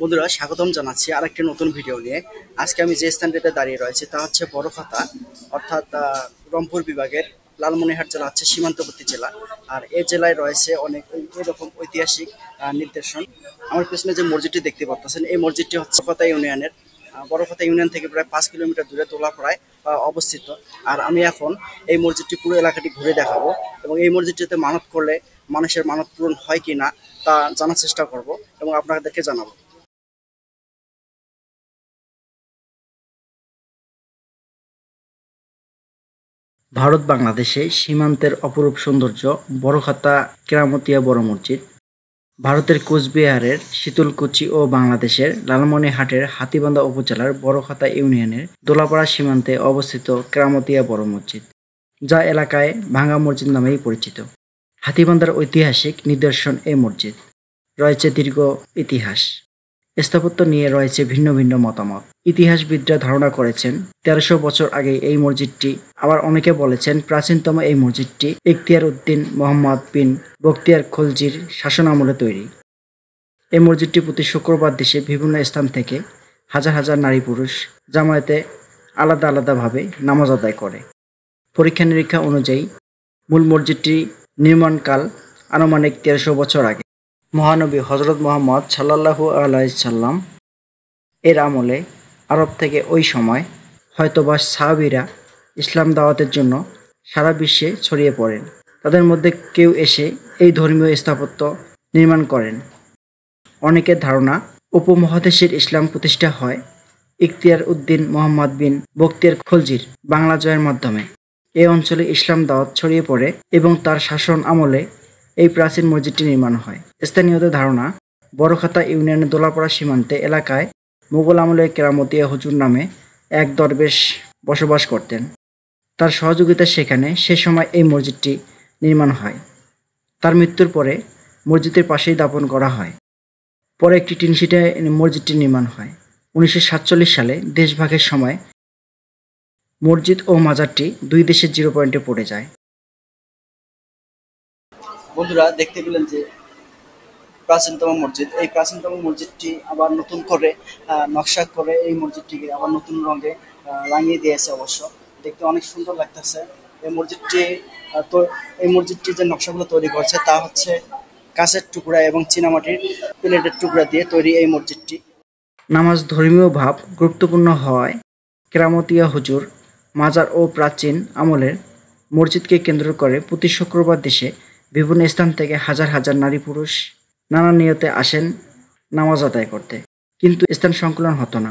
বন্ধুরা, স্বাগতম জানাচ্ছি আরেকটি নতুন ভিডিও নিয়ে। আজকে আমি যে স্থানটিতে দাঁড়িয়ে রয়েছি তা হচ্ছে বড়খাতা, অর্থাৎ রংপুর বিভাগের লালমনিরহাট জেলা হচ্ছে সীমান্তবর্তী জেলা। আর এই জেলায় রয়েছে অনেক এরকম ঐতিহাসিক নিদর্শন। আমার পেছনে যে মসজিদটি দেখতে পাচ্ছেন, এই মসজিদটি হচ্ছে বড়খাতা ইউনিয়নের বড়খাতা ইউনিয়ন থেকে প্রায় 5 কিলোমিটার দূরে তোলাপাড়ায় অবস্থিত। আর আমি এখন এই মসজিদটি পুরো এলাকাটি ঘুরে দেখাবো এবং এই মসজিদটিতে মানত করলে মানুষের মানত পূরণ হয় কি না তা জানার চেষ্টা করব এবং আপনাদেরকে জানাবো। ভারত বাংলাদেশে সীমান্তের অপরূপ সৌন্দর্য বড়খাতা কেরামতিয়া বড় মসজিদ। ভারতের কোচবিহারের শীতলকুচি ও বাংলাদেশের লালমনিরহাটের হাতীবান্ধা উপজেলার বড়খাতা ইউনিয়নের দোলাপাড়া সীমান্তে অবস্থিত কেরামতিয়া বড় মসজিদ, যা এলাকায় ভাঙ্গা মসজিদ নামেই পরিচিত। হাতীবান্ধার ঐতিহাসিক নিদর্শন এই মসজিদ। রয়েছে দীর্ঘ ইতিহাস। স্থাপত্য নিয়ে রয়েছে ভিন্ন ভিন্ন মতামত। ইতিহাসবিদরা ধারণা করেছেন 1300 বছর আগে এই মসজিদটি, আবার অনেকে বলেছেন প্রাচীনতম এই মসজিদটি ইখতিয়ার উদ্দিন মোহাম্মদ বিন বখতিয়ার খলজির শাসন আমলে তৈরি। এই মসজিদটি প্রতি শুক্রবার দেশে বিভিন্ন স্থান থেকে হাজার হাজার নারী পুরুষ জামায়াতে আলাদা আলাদাভাবে নামাজ আদায় করে। পরীক্ষা নিরীক্ষা অনুযায়ী মূল মসজিদটি নির্মাণকাল আনুমানিক 1300 বছর আগে। মহানবী হজরত মুহাম্মদ সাল্লাল্লাহু আলাইহি সাল্লাম এর আমলে আরব থেকে ওই সময় হয়তোবা সাহাবীরা ইসলাম দাওয়াতের জন্য সারা বিশ্বে ছড়িয়ে পড়েন। তাদের মধ্যে কেউ এসে এই ধর্মীয় স্থাপত্য নির্মাণ করেন। অনেকের ধারণা উপমহাদেশের ইসলাম প্রতিষ্ঠা হয় ইখতিয়ার উদ্দিন মোহাম্মদ বিন বখতিয়ার খলজির বাংলা জয়ের মাধ্যমে। এই অঞ্চলে ইসলাম দাওয়াত ছড়িয়ে পড়ে এবং তার শাসন আমলে এই প্রাচীন মসজিদটি নির্মাণ হয়। স্থানীয়দের ধারণা বড়খাতা ইউনিয়নের দোলাপাড়া সীমান্তে এলাকায় মুঘল আমলের কেরামতিয়া হুজুর নামে এক দরবেশ বসবাস করতেন। তার সহযোগিতা সেখানে সে সময় এই মসজিদটি নির্মাণ হয়। তার মৃত্যুর পরে মসজিদের পাশেই দাফন করা হয়। পরে একটি টিনশিটে মসজিদটি নির্মাণ হয়। 1947 সালে দেশভাগের সময় মসজিদ ও মাজারটি দুই দেশের 0 পয়েন্টে পড়ে যায়। বন্ধুরা, দেখতে পেলেন যে প্রাচীনতম মসজিদ। এই প্রাচীনতম মসজিদটি আবার নতুন করে নকশা করে এই মসজিদটিকে আবার নতুন রঙে রাঙিয়ে দিয়েছে। অবশ্য দেখতে অনেক সুন্দর লাগতেছে। এই মসজিদটি এই মসজিদটি যে নকশাগুলো তৈরি করছে তা হচ্ছে কাঁচের টুকরা এবং চীনামাটির প্লেটের টুকরা দিয়ে তৈরি এই মসজিদটি। নামাজ ধর্মীয় ভাব গুরুত্বপূর্ণ হওয়ায় কেরামতিয়া হুজুর মাজার ও প্রাচীন আমলের মসজিদকে কেন্দ্র করে প্রতি শুক্রবার দেশে বিভিন্ন স্থান থেকে হাজার হাজার নারী পুরুষ নানা নিয়তে আসেন নামাজ আদায় করতে, কিন্তু স্থান সংকুলন হতো না।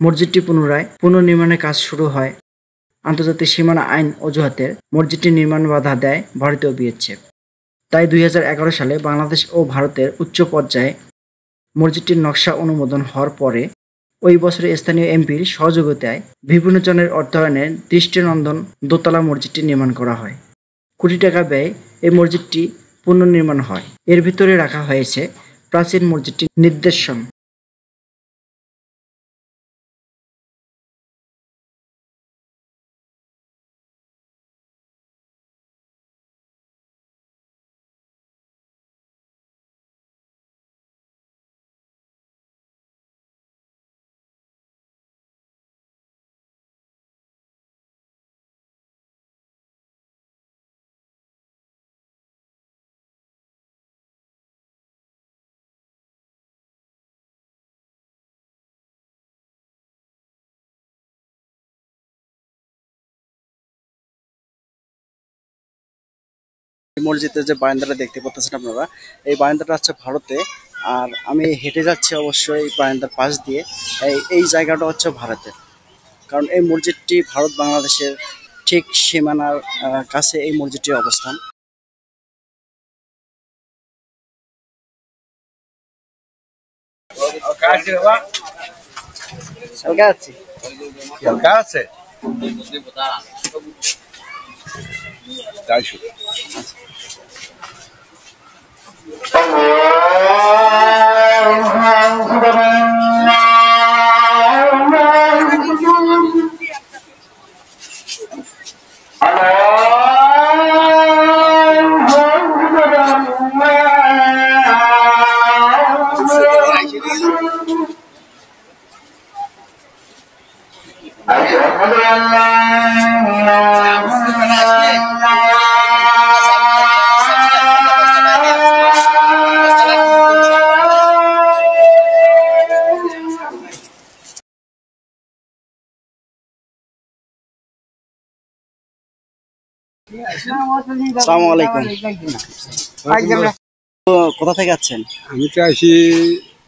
মসজিদটি পুনর্নির্মাণের কাজ শুরু হয়। আন্তর্জাতিক সীমানা আইন অজুহাতে মসজিদটির নির্মাণ বাধা দেয় ভারতীয় বিএসএফ। তাই 2011 সালে বাংলাদেশ ও ভারতের উচ্চ পর্যায়ে মসজিদটির নকশা অনুমোদন হওয়ার পরে ওই বছরে স্থানীয় এমপির সহযোগিতায় বিভিন্ন জনের অর্থায়নে দৃষ্টিনন্দন দোতলা মসজিদটি নির্মাণ করা হয়। কোটি টাকা ব্যয়ে এই মসজিদটি পুনর্নির্মাণ হয়। এর ভিতরে রাখা হয়েছে প্রাচীন মসজিদটির নিদর্শন। মসজিদের যে বারান্দাটা দেখতে পাচ্ছেন আপনারা, এই বারান্দাটা হচ্ছে ভারতে। আর আমি হেঁটে যাচ্ছি অবশ্যই এই বারান্দার পাশ দিয়ে। এই জায়গাটা হচ্ছে ভারতের, কারণ এই মসজিদটি ভারত বাংলাদেশের ঠিক সীমানার কাছে এই মসজিদটির অবস্থান। আসসালামু আলাইকুম। তো কোথা থেকে আছেন? আমি তো আসি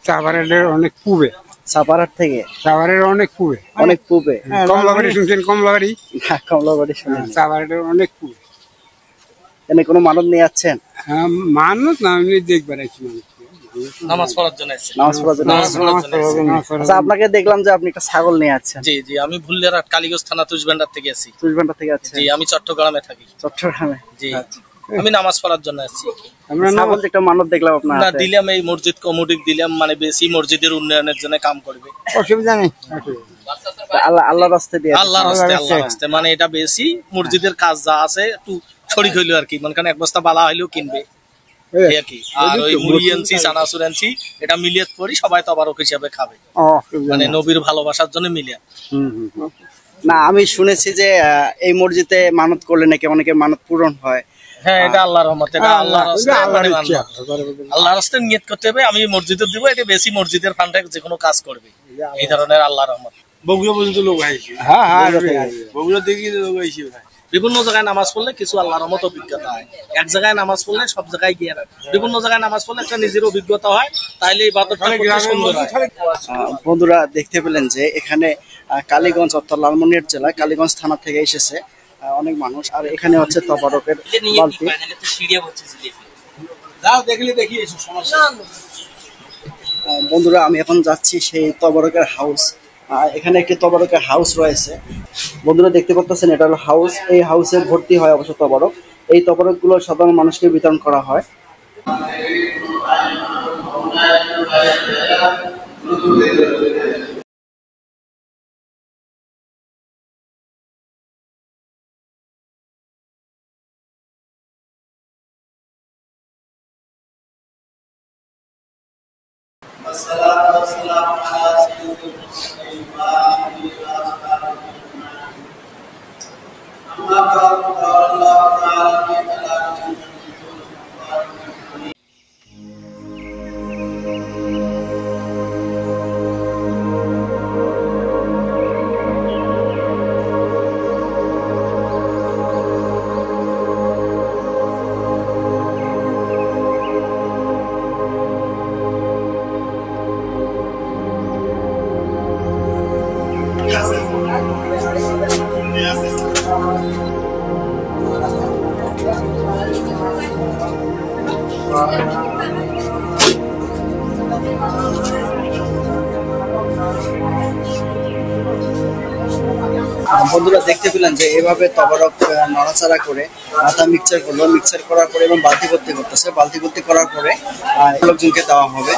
চাপারের অনেক পূবে। সাপারহাট থেকে? চাপারের অনেক পূবে। অনেক পূবে? কমলাবাড়ি শুনছেন? কমলাবাড়ি? না, কমলাবাড়ি শুনিনি। চাপারের অনেক পূবে। এনে কোনো মানত নিয়ে যাচ্ছেন? হ্যাঁ, মানুষ না, আমি দেখবার আছি মানুষ। নামাজ পড়ার জন্য এসেছি। নামাজ পড়ার জন্য? আচ্ছা, আপনাকে দেখলাম যে আপনি একটা ছাগল নিয়ে যাচ্ছেন। জি জি, আমি ভুল্লিয়ারহাট কালীগঞ্জ থানা তুষভান্ডার থেকে আছি। তুষভান্ডার থেকে আছেন? জি, আমি চট্টগ্রামে থাকি। চট্টগ্রামে? জি, আমি নামাজ পড়ার জন্য আসছি। ছাগল একটা মানত দেখলাম আপনার না, হাতে। দিলাম এই মসজিদ কমিটি দিলাম, মানে বেশি মসজিদের উন্নয়নের জন্য কাম করবে। অসুবিধা নেই। আল্লাহ রাস্তায় দিয়ে? আল্লাহর রাস্তায়, মানে এটা বেশি মসজিদের কাজ যা আছে একটু ছড়িক হইলো আর কি, মনে করেন এক বস্তা বালা হইলেও কিনবে এই আর কি। আর ওই মুড়ি আনছি, চানাচুর আনছি, এটা মিলিয়াত করি, সবাই তবারক হিসাবে খাবে, মানে নবীর ভালোবাসার জন্য মিলিয়াত। না, আমি শুনেছি যে এই মসজিদে মানত করলে নাকি অনেকে মানত পূরণ হয়। হ্যাঁ, এটা আল্লাহর রহমত, এটা আল্লাহর রাস্তায়, মানে আল্লাহর রাস্তায় নিয়ত করতে হবে। আমি মসজিদে দিব, এটা বেশি মসজিদের ফান্ডে যে কোনো কাজ করবে, এই ধরনের আল্লাহর রহমত। বগুড়া পর্যন্ত লোক আইছে। বগুড়া দেখি লোক আইছে। বিভিন্ন জায়গায় নামাজ পড়লে কিছু আল্লাহর রহমত অভিজ্ঞতা হয়। এক জায়গায় নামাজ পড়লে সব জায়গায় গিয়ে না, বিভিন্ন জায়গায় নামাজ পড়লে একটা নিজের অভিজ্ঞতা হয়, তাইলে এই ইবাদতটা করতে সুন্দর হয়। বন্ধুরা দেখতে পেলেন যে এখানে কালীগঞ্জ অর্থাৎ লালমনিরহাট জেলা কালীগঞ্জ থানা থেকে এসেছে অনেক মানুষ। আর এখানে হচ্ছে তবারকের বালতি। বন্ধুরা, আমি এখন যাচ্ছি সেই তবারকের হাউস। এখানে একটি তবারকের হাউস রয়েছে। বন্ধুরা দেখতে পাচ্ছেন, এটা হলো হাউস। এই হাউসে ভর্তি হয় অবশ্য তবারক। এই তবারক গুলো সাধারণ মানুষকে বিতরণ করা হয়। বন্ধুরা দেখতে পেলেন যে এভাবে তবারক নড়াচড়া করে আটা মিক্সচার করলো, মিক্সচার করার পরে এবং বালতি ভর্তি করতেছে। বালতি ভর্তি করার পরে লোকজনকে দেওয়া হবে।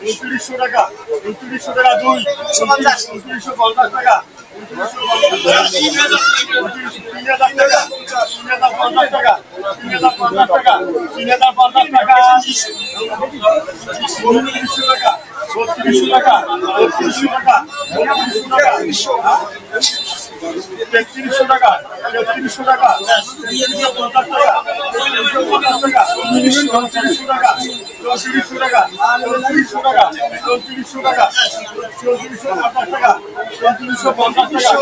2900 টাকা 2900 টাকা 2 2950 টাকা 3000 টাকা 3050 টাকা 3050 টাকা 3050 টাকা 3200 টাকা 3200 টাকা 3200 টাকা 3200 টাকা 3300 টাকা 3300 টাকা 50 টাকা 50 টাকা 3400 টাকা 3400 টাকা 3400 টাকা 3400 টাকা 3450 টাকা 3450 টাকা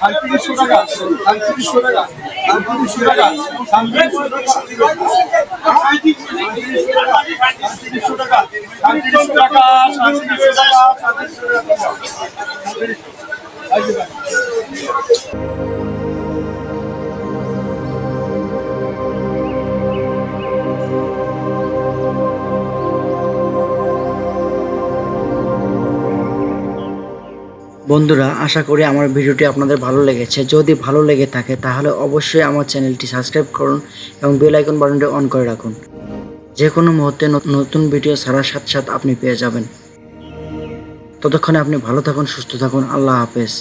3800 টাকা 3800 টাকা 3800 টাকা 3800 টাকা 3800 টাকা 3800 টাকা বন্ধুরা, আশা করি আমার ভিডিওটি আপনাদের ভালো লেগেছে। যদি ভালো লেগে থাকে তাহলে অবশ্যই আমার চ্যানেলটি সাবস্ক্রাইব করুন এবং বেল আইকন বাটনটি অন করে রাখুন। যে কোনো মুহূর্তে নতুন ভিডিও ছাড়ার সাথে সাথে আপনি পেয়ে যাবেন। ততক্ষণে আপনি ভালো থাকুন, সুস্থ থাকুন। আল্লাহ হাফেজ।